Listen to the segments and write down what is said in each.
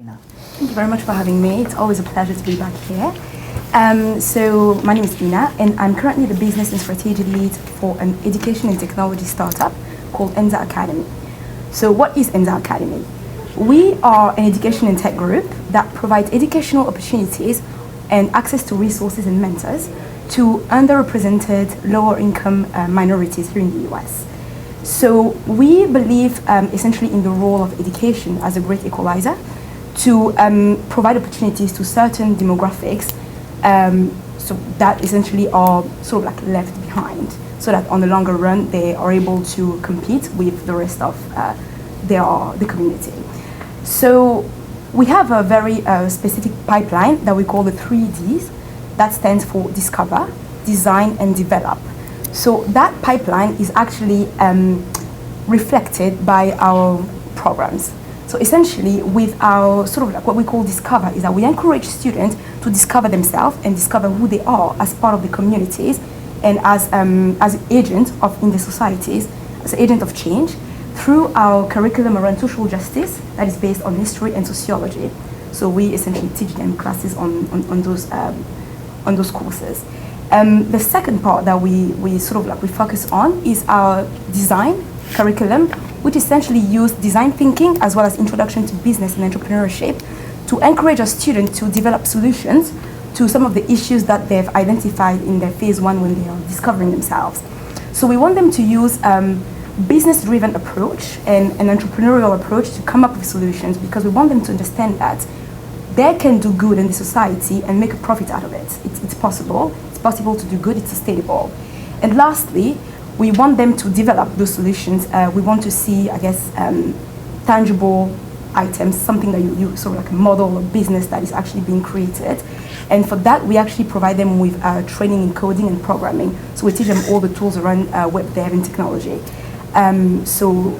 Thank you very much for having me. It's always a pleasure to be back here. So my name is Iynna, and I'm currently the business and strategy lead for an education and technology startup called Iynna Academy. So what is Iynna Academy? We are an education and tech group that provides educational opportunities and access to resources and mentors to underrepresented, lower income minorities here in the US. So we believe essentially in the role of education as a great equalizer to provide opportunities to certain demographics so that essentially are sort of like left behind, so that on the longer run they are able to compete with the rest of the community. So we have a very specific pipeline that we call the 3Ds. That stands for discover, design, and develop. So that pipeline is actually reflected by our programs. So essentially, with our sort of like what we call discover, is that we encourage students to discover themselves and discover who they are as part of the communities and as agents in the societies, as agent of change, through our curriculum around social justice that is based on history and sociology. So we essentially teach them classes on those courses. The second part that we sort of like we focus on is our design curriculum, which essentially use design thinking as well as introduction to business and entrepreneurship to encourage our students to develop solutions to some of the issues that they've identified in their phase one when they are discovering themselves. So we want them to use business-driven approach and an entrepreneurial approach to come up with solutions, because we want them to understand that they can do good in the society and make a profit out of it. It's possible. It's possible to do good. It's sustainable. And lastly, we want them to develop those solutions. We want to see, I guess, tangible items, something that you sort of like a model of business that is actually being created. And for that, we actually provide them with training in coding and programming. So we teach them all the tools around web dev and technology. So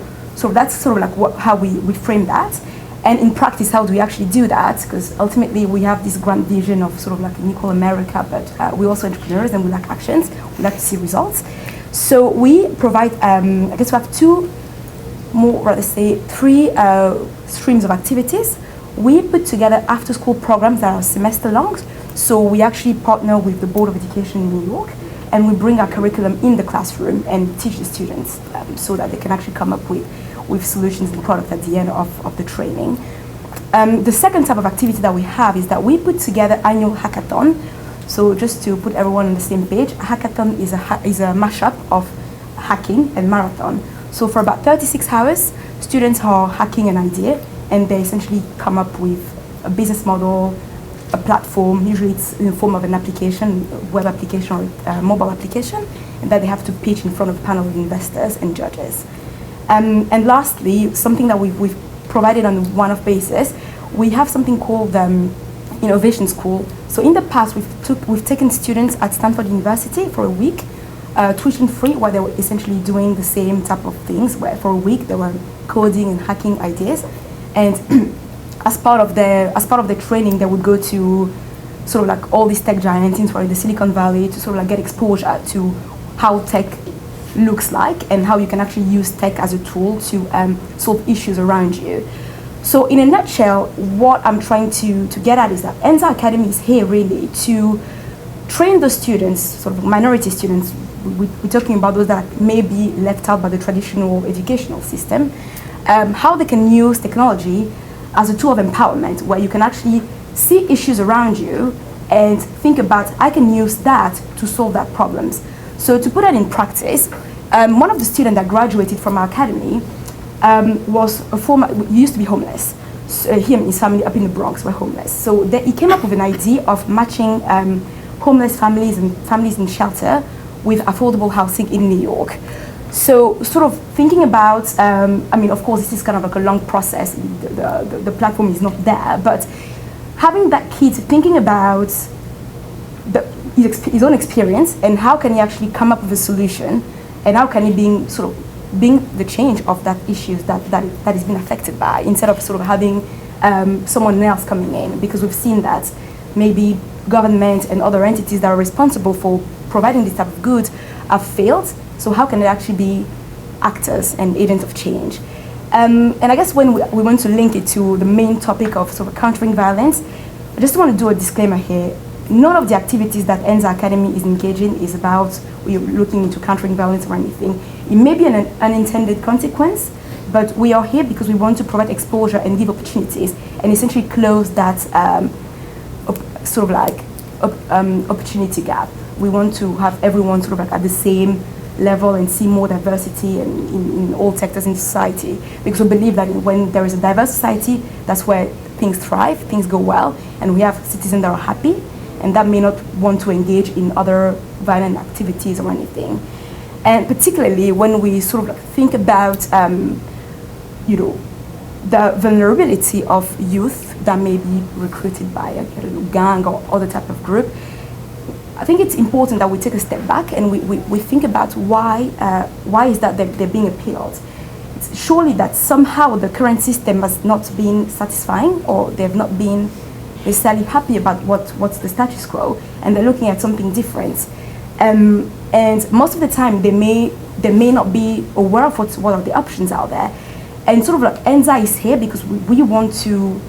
that's sort of like how we frame that. And in practice, how do we actually do that? Because ultimately, we have this grand vision of sort of like an equal America, but we're also entrepreneurs and we like actions. We like to see results. So we provide, I guess we have three streams of activities. We put together after-school programs that are semester-long. So we actually partner with the Board of Education in New York, and we bring our curriculum in the classroom and teach the students so that they can actually come up with solutions and product at the end of the training. The second type of activity that we have is that we put together annual hackathon. So just to put everyone on the same page, hackathon is a mashup of hacking and marathon. So for about 36 hours, students are hacking an idea, and they essentially come up with a business model, a platform. Usually it's in the form of an application, web application or mobile application, and that they have to pitch in front of a panel of investors and judges. And lastly, something that we've provided on a one-off basis, we have something called Innovation School. So in the past, we've taken students at Stanford University for a week, tuition free, where they were essentially doing the same type of things, where for a week they were coding and hacking ideas. And as part of the training, they would go to sort of like all these tech giants in the Silicon Valley to sort of like get exposure to how tech looks like and how you can actually use tech as a tool to solve issues around you. So in a nutshell, what I'm trying to get at is that Iynna Academy is here really to train the students, sort of minority students. We're talking about those that may be left out by the traditional educational system, how they can use technology as a tool of empowerment, where you can actually see issues around you and think about, I can use that to solve that problems. So to put that in practice, one of the students that graduated from our academy used to be homeless. So he and his family up in the Bronx were homeless. So he came up with an idea of matching homeless families and families in shelter with affordable housing in New York. So sort of thinking about, of course, this is kind of like a long process. The platform is not there, but having that kid thinking about his own experience and how can he actually come up with a solution, and how can he being the change of that issues that is being affected by, instead of sort of having someone else coming in, because we've seen that maybe government and other entities that are responsible for providing this type of goods have failed. So how can they actually be actors and agents of change? And I guess when we want to link it to the main topic of sort of countering violence, I just want to do a disclaimer here. None of the activities that Iynna Academy is engaging is about we're looking into countering violence or anything. It may be an unintended consequence, but we are here because we want to provide exposure and give opportunities and essentially close that opportunity gap. We want to have everyone sort of like at the same level and see more diversity in all sectors in society, because we believe that when there is a diverse society, that's where things thrive, things go well, and we have citizens that are happy and that may not want to engage in other violent activities or anything. And particularly when we sort of like think about the vulnerability of youth that may be recruited by a gang or other type of group, I think it's important that we take a step back and we think about why is that they're being appealed. It's surely that somehow the current system has not been satisfying, or they've not been necessarily happy about what's the status quo, and they're looking at something different. And most of the time they may not be aware of what are the options out there. And sort of like Iynna is here because we want to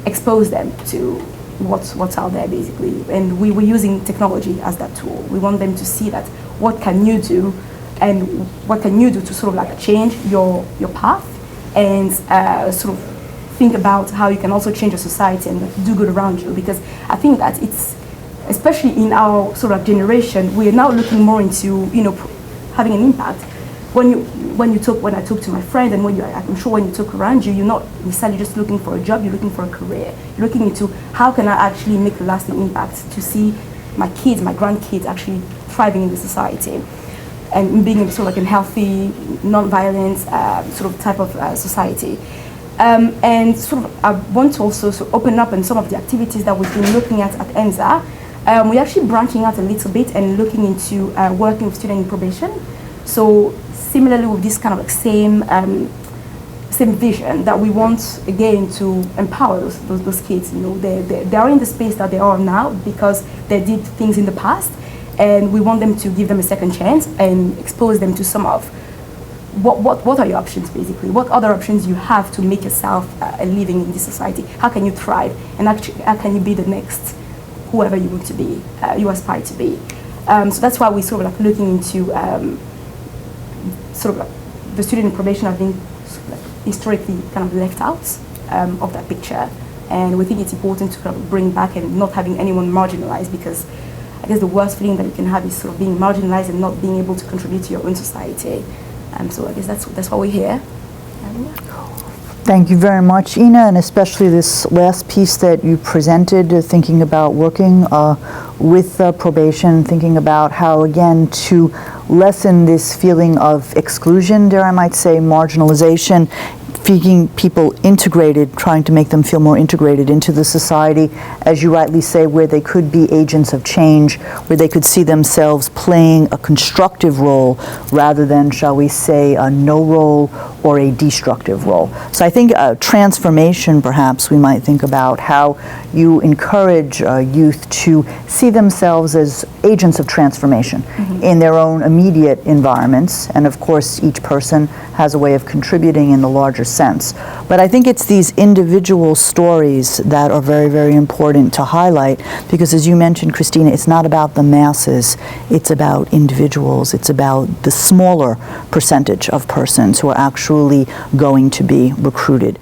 expose them to what's out there basically, and we're using technology as that tool. We want them to see that what can you do, and what can you do to sort of like change your path, and sort of think about how you can also change your society and do good around you. Because I think that it's, especially in our sort of generation, we are now looking more into having an impact. When I talk to my friend, and I'm sure when you talk around you, you're not necessarily just looking for a job, you're looking for a career. You're looking into how can I actually make a lasting impact to see my kids, my grandkids actually thriving in the society and being sort of like a healthy, non-violent sort of type of society. And sort of I want to also open up on some of the activities that we've been looking at Iynna. We're actually branching out a little bit and looking into working with students in probation. So similarly with this kind of like same vision that we want again to empower those kids. They are in the space that they are now because they did things in the past, and we want them to give them a second chance and expose them to some of what are your options basically, what other options you have to make yourself a living in this society, how can you thrive, and actually how can you be the next whoever you want to be, you aspire to be. So that's why we sort of like looking into sort of like the student in probation have been sort of like historically kind of left out of that picture, and we think it's important to kind of bring back and not having anyone marginalized, because I guess the worst feeling that you can have is sort of being marginalized and not being able to contribute to your own society. So I guess that's why we're here. Thank you very much, Iynna, and especially this last piece that you presented, thinking about working with probation, thinking about how, again, to lessen this feeling of exclusion, dare I might say, marginalization, keeping people integrated, trying to make them feel more integrated into the society, as you rightly say, where they could be agents of change, where they could see themselves playing a constructive role rather than, shall we say, a no role or a destructive role. So I think transformation, perhaps, we might think about how you encourage youth to see themselves as agents of transformation in their own immediate environments, and of course each person has a way of contributing in the larger sense. But I think it's these individual stories that are very, very important to highlight, because as you mentioned, Christina, it's not about the masses, it's about individuals, it's about the smaller percentage of persons who are actually going to be recruited.